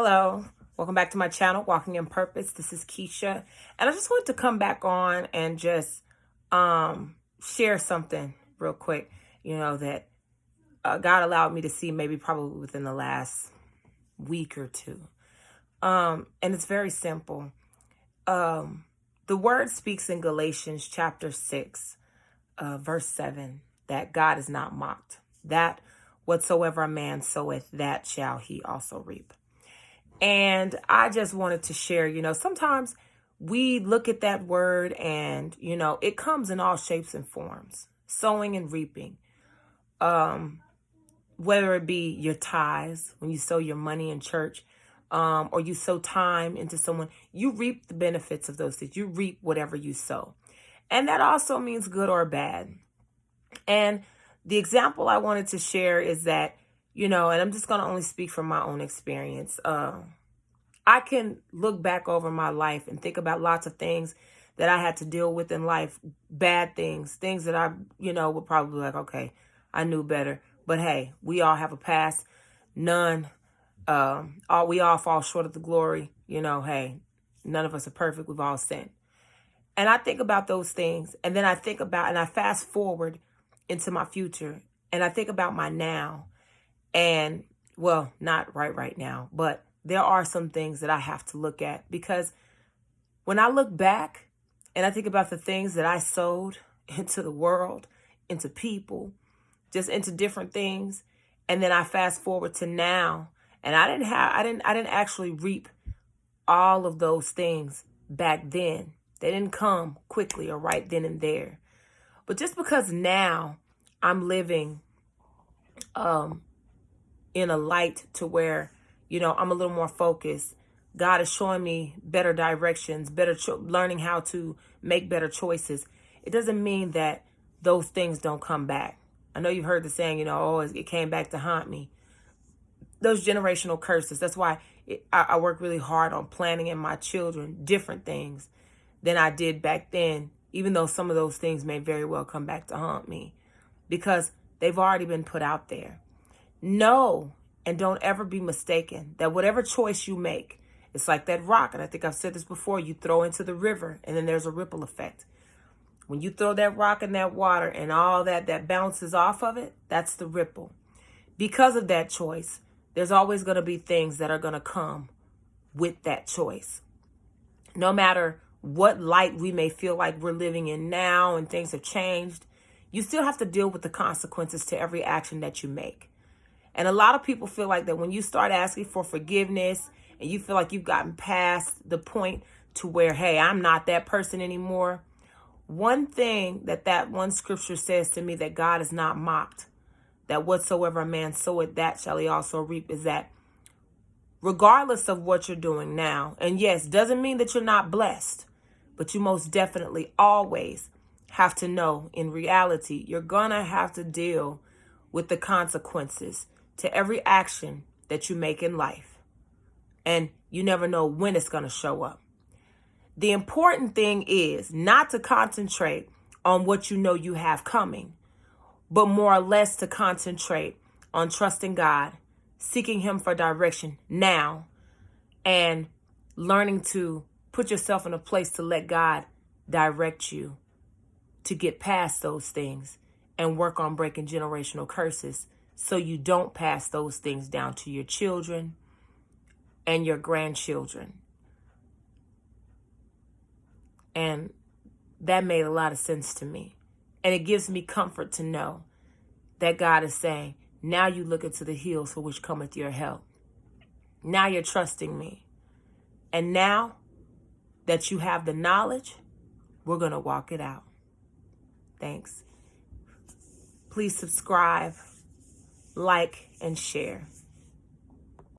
Hello, welcome back to my channel, Walking in Purpose. This is Keisha, and I just wanted to come back on and just share something real quick. That God allowed me to see maybe probably within the last week or two, and it's very simple. The word speaks in Galatians chapter 6, verse 7, that God is not mocked. That whatsoever a man soweth, that shall he also reap. And I just wanted to share, sometimes we look at that word and, it comes in all shapes and forms, sowing and reaping. Whether it be your tithes, when you sow your money in church, or you sow time into someone, you reap the benefits of those things. You reap whatever you sow. And that also means good or bad. And the example I wanted to share is that, and I'm just going to only speak from my own experience. I can look back over my life and think about lots of things that I had to deal with in life, bad things that I, would probably be like, okay, I knew better. But hey, we all have a past. We all fall short of the glory. Hey, none of us are perfect. We've all sinned. And I think about those things. And then I fast forward into my future. And I think about my now. And, well, not right now, but there are some things that I have to look at, because when I look back and I think about the things that I sowed into the world, into people, just into different things, and then I fast forward to now, and I didn't actually reap all of those things back then. They didn't come quickly or right then and there. But just because now I'm living in a light to where, I'm a little more focused. God is showing me better directions, learning how to make better choices. It doesn't mean that those things don't come back. I know you've heard the saying, it came back to haunt me. Those generational curses. That's why I work really hard on planning in my children different things than I did back then, even though some of those things may very well come back to haunt me, because they've already been put out there. No. And don't ever be mistaken that whatever choice you make, it's like that rock. And I think I've said this before, you throw into the river and then there's a ripple effect. When you throw that rock in that water and all that bounces off of it, that's the ripple. Because of that choice, there's always going to be things that are going to come with that choice. No matter what light we may feel like we're living in now and things have changed, you still have to deal with the consequences to every action that you make. And a lot of people feel like that when you start asking for forgiveness and you feel like you've gotten past the point to where, hey, I'm not that person anymore. One thing that one scripture says to me, that God is not mocked, that whatsoever a man soweth, that shall he also reap, is that regardless of what you're doing now, and yes, doesn't mean that you're not blessed, but you most definitely always have to know, in reality, you're going to have to deal with the consequences to every action that you make in life. And you never know when it's going to show up. The important thing is not to concentrate on what you know you have coming, but more or less to concentrate on trusting God, seeking him for direction now, and learning to put yourself in a place to let God direct you to get past those things and work on breaking generational curses, so you don't pass those things down to your children and your grandchildren. And that made a lot of sense to me. And it gives me comfort to know that God is saying, now you look into the hills for which cometh your help. Now you're trusting me. And now that you have the knowledge, we're going to walk it out. Thanks. Please subscribe, like, and share.